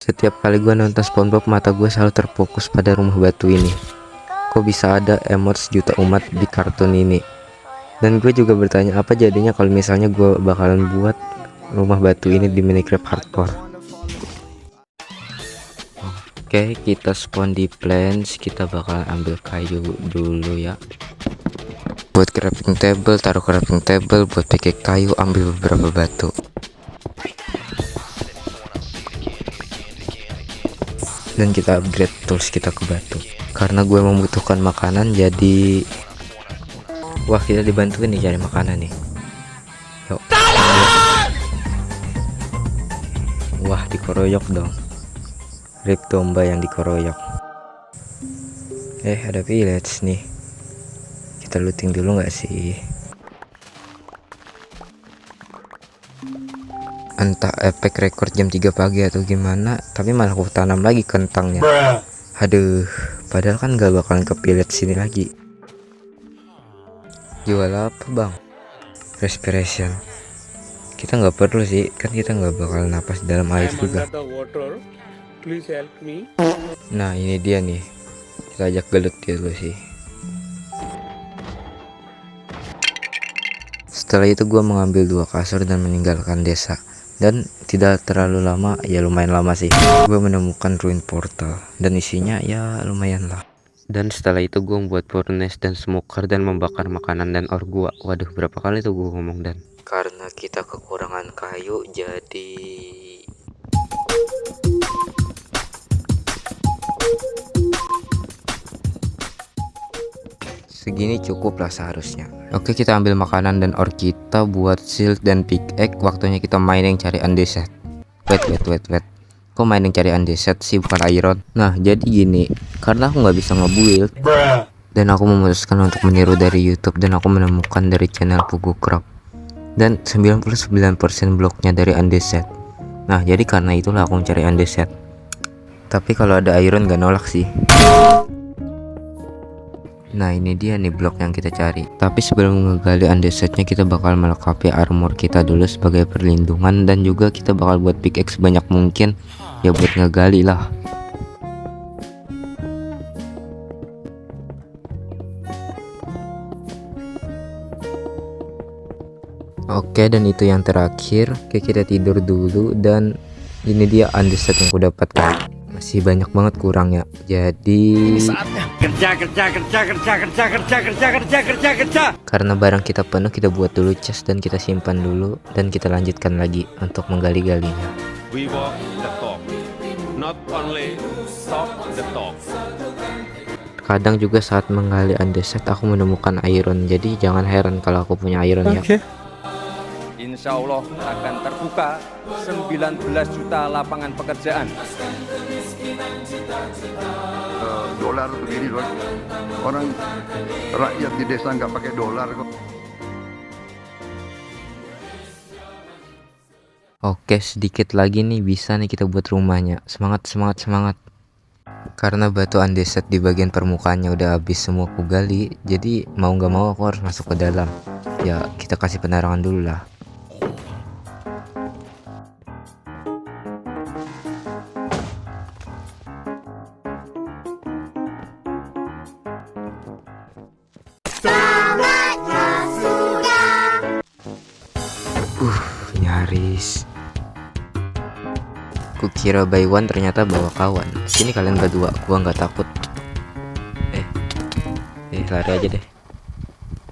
Setiap kali gue nonton SpongeBob, mata gue selalu terfokus pada rumah batu ini. Kok bisa ada emot sejuta umat di kartun ini? Dan gue juga bertanya apa jadinya kalau misalnya gue bakalan buat rumah batu ini di Minecraft Hardcore. Oke, kita spawn di plains. Kita bakalan ambil kayu dulu ya. Buat crafting table, taruh crafting table. Buat pakai kayu, ambil beberapa batu. Dan kita upgrade tools kita ke batu karena gue membutuhkan makanan. Jadi wah, kita dibantuin nih cari makanan nih. Yuk. Wah, dikoroyok dong. Rip domba yang dikoroyok. Ada village nih. Kita looting dulu nggak sih? Entah efek rekor jam 3 pagi atau gimana, tapi malah aku tanam lagi kentangnya. Aduh, padahal kan gak bakalan kepilih sini lagi. Jual apa bang? Respiration. Kita nggak perlu sih, kan kita nggak bakal napas dalam air juga. Nah ini dia nih, kita ajak gelut dia dulu sih. Setelah itu gue mengambil 2 kasur dan meninggalkan desa. Dan tidak terlalu lama, ya lumayan lama sih, gue menemukan ruin portal dan isinya ya lumayan lah. Dan setelah itu gue membuat furnace dan smoker dan membakar makanan dan ore gua. Waduh, berapa kali tuh gue ngomong dan. Karena kita kekurangan kayu, jadi segini cukup lah seharusnya. Oke, kita ambil makanan dan ore kita buat shield dan pickaxe. Waktunya kita mining cari andesite. Wait. Kok mining cari andesite sih, bukan iron? Nah jadi gini, karena aku nggak bisa nge-build dan aku memutuskan untuk meniru dari YouTube, dan aku menemukan dari channel Pugu Crop dan 99% bloknya dari andesite. Nah jadi karena itulah aku mencari andesite. Tapi kalau ada iron gak nolak sih. Nah ini dia nih blok yang kita cari. Tapi sebelum ngegali andesite-nya, kita bakal melengkapi armor kita dulu sebagai perlindungan, dan juga kita bakal buat pickaxe sebanyak mungkin ya buat ngegali lah. Oke, dan itu yang terakhir. Oke, kita tidur dulu, dan ini dia andesite yang aku dapatkan. Masih banyak banget kurangnya. Jadi saatnya kerja. Karena barang kita penuh, kita buat dulu chest dan kita simpan dulu, dan kita lanjutkan lagi untuk menggali-galinya. We walk the talk, not only talk the talk. Kadang juga saat menggali andesite aku menemukan iron, jadi jangan heran kalau aku punya iron ya. Insya Allah akan terbuka 19 juta lapangan pekerjaan. Dolar begini loh, orang rakyat di desa nggak pakai dolar kok. Oke, sedikit lagi nih bisa nih kita buat rumahnya. Semangat. Karena batu andesite di bagian permukaannya udah habis semua aku gali, jadi mau nggak mau aku harus masuk ke dalam. Ya kita kasih penerangan dulu lah. Nyaris. Kukira by one, ternyata bawa kawan. Sini kalian berdua, gua nggak takut. Lari aja deh.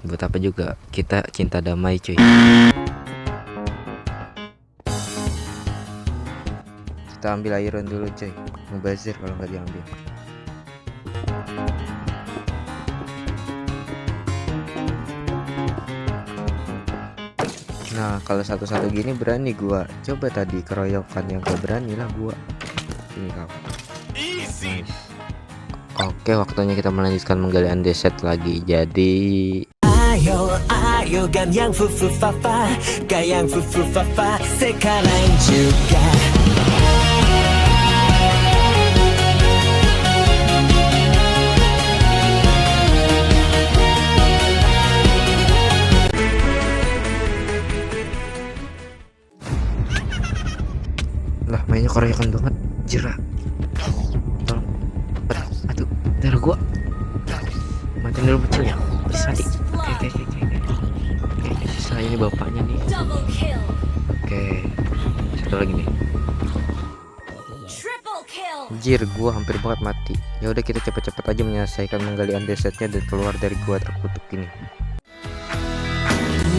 Buat apa juga, kita cinta damai cuy. Kita ambil iron dulu cuy. Mubazir kalau nggak diambil. Nah kalau satu-satu gini berani gua. Coba tadi keroyokan yang gak berani lah gua. Ini kau. Nice. Oke, waktunya kita melanjutkan menggali andesite lagi. Jadi ayo kan yang fufu fafa, yang fufu fafa sekarang juga. Lah mainnya berantakan banget. Jerah. Tolong. Aduh, darah gua. Matiin dulu bocilnya. Please mati. Oke. Sisa ini bapaknya nih. Double kill. Oke. Satu lagi nih. Triple kill. Anjir, gua hampir banget mati. Ya udah, kita cepet-cepet aja menyelesaikan menggali undecidnya dan keluar dari gua terkutuk ini.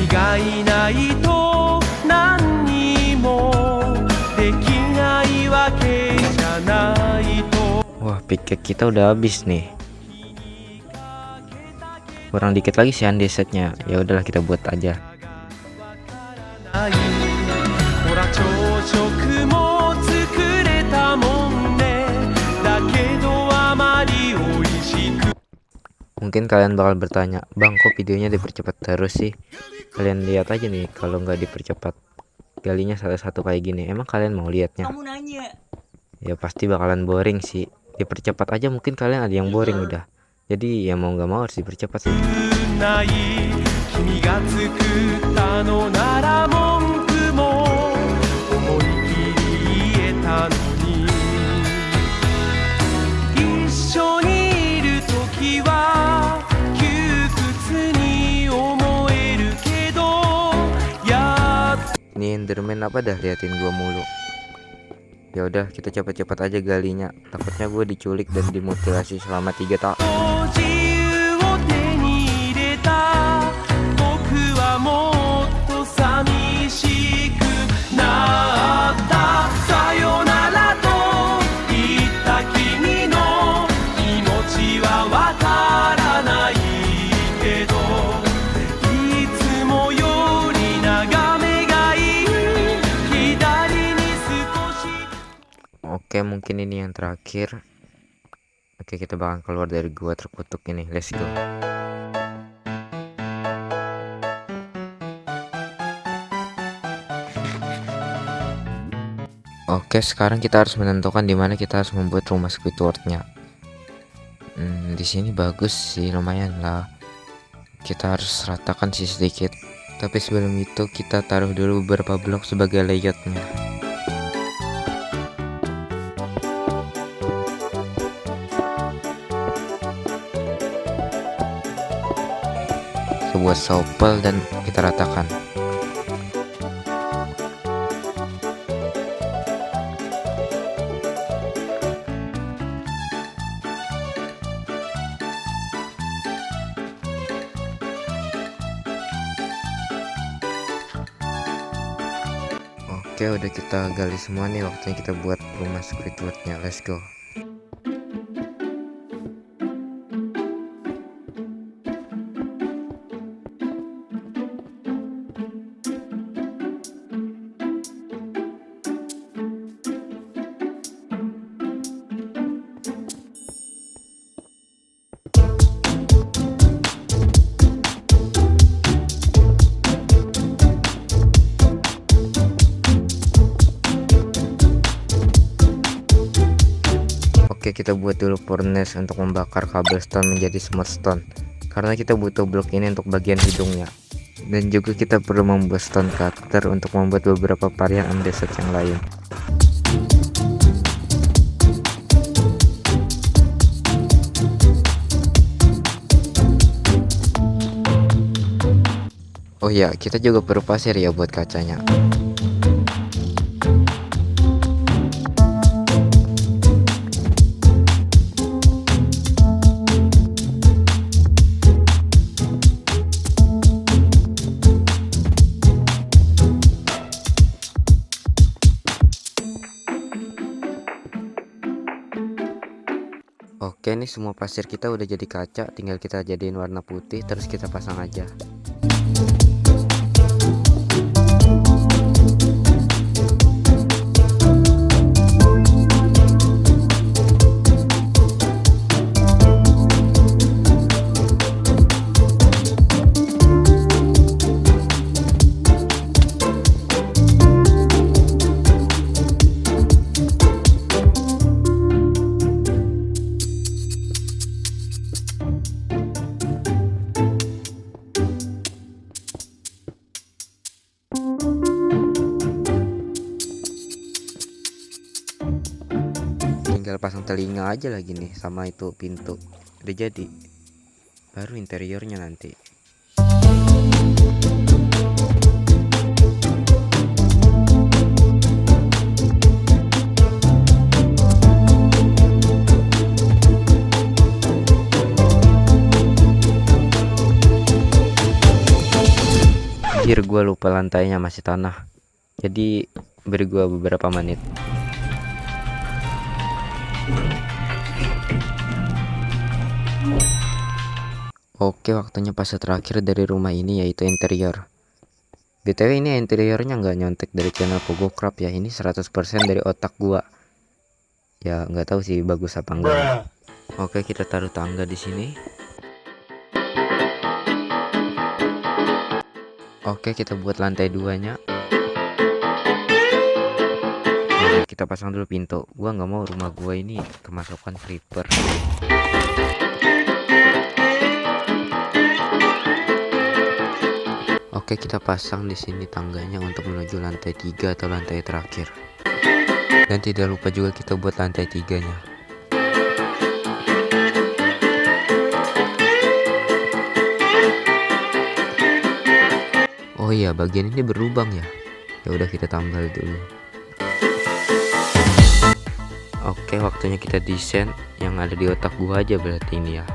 君がいないと何にもできないわけじゃないと Wah, pick kita udah habis nih. Kurang dikit lagi sih undecidnya. Ya udahlah, kita buat aja. ないほら朝食も作れたもんねだけどあまりおいしく Mungkin kalian bakal bertanya, Bang, kok videonya dipercepat terus sih? Kalian lihat aja nih, kalau nggak dipercepat galinya satu-satu kayak gini. Emang kalian mau lihatnya? Kamu nanya. Ya pasti bakalan boring sih. Dipercepat aja mungkin kalian ada yang boring udah. Jadi ya mau nggak mau harus dipercepat sih. ない君が作ったのなら文句も思い切り言えたのに一緒にいる時は窮屈に思えるけどやっ Ini Enderman apa dah liatin gua mulu. Ya udah, kita cepet-cepet aja galinya. Takutnya gua diculik dan dimutilasi selama 3 tahun. と自由を手に入れた僕はもっと寂しくなったさよならと言った君の気持ちはわからないけどいつもより眺めがいい左に少し Oke, mungkin ini yang terakhir. Oke, kita bakal keluar dari gua terkutuk ini. Let's go. Oke, sekarang kita harus menentukan di mana kita harus membuat rumah Squidward-nya. Di sini bagus sih, lumayan lah. Kita harus ratakan sih sedikit. Tapi sebelum itu kita taruh dulu beberapa blok sebagai layoutnya. Sebuah shovel dan kita ratakan. Oke, udah kita gali semua nih, waktunya kita buat rumah Squidward-nya. Let's go. Oke, kita buat dulu furnace untuk membakar cobblestone menjadi smooth stone, karena kita butuh blok ini untuk bagian hidungnya. Dan juga kita perlu membuat stone cutter untuk membuat beberapa varian undead yang lain. Oh ya, kita juga perlu pasir ya buat kacanya. Oke, nih semua pasir kita udah jadi kaca, tinggal kita jadiin warna putih terus kita pasang aja. tinggal pasang telinga aja lagi nih sama itu pintu. Udah jadi. Baru interiornya nanti. Anjir, gua lupa lantainya masih tanah. Jadi beri gua beberapa menit. Oke, waktunya fase terakhir dari rumah ini yaitu interior. BTW ini interiornya nggak nyontek dari channel Pogocraft ya. Ini 100% dari otak gua. Ya nggak tahu sih bagus apa enggak. Oke, kita taruh tangga di sini. Oke, kita buat lantai 2-nya. Nah, kita pasang dulu pintu. Gua nggak mau rumah gua ini kemasukan creeper. Oke, kita pasang di sini tangganya untuk menuju lantai 3 atau lantai terakhir. Dan tidak lupa juga kita buat lantai 3-nya. Oh iya, bagian ini berlubang ya. Ya udah, kita tambal dulu. Oke, waktunya kita desain yang ada di otak gua aja berarti ini ya.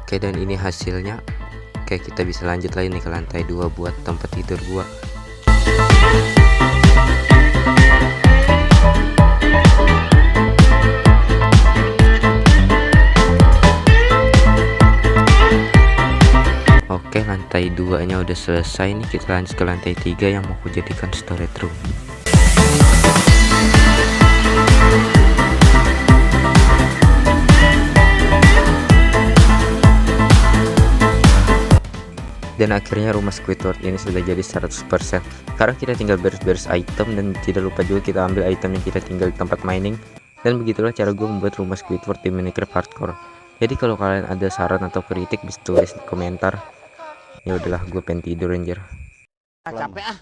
Oke, dan ini hasilnya. Oke, kita bisa lanjut lagi nih ke lantai 2 buat tempat tidur gua. Oke, lantai 2 nya udah selesai nih. Kita lanjut ke lantai 3 yang mau aku jadikan storage room. Dan akhirnya rumah Squidward ini sudah jadi 100%. Sekarang kita tinggal beres-beres item, dan tidak lupa juga kita ambil item yang kita tinggal di tempat mining. Dan begitulah cara gue membuat rumah Squidward di Minecraft Hardcore. Jadi kalau kalian ada saran atau kritik bisa tulis di komentar. Ya udahlah, gue pengen tidur anjir. Capek ah.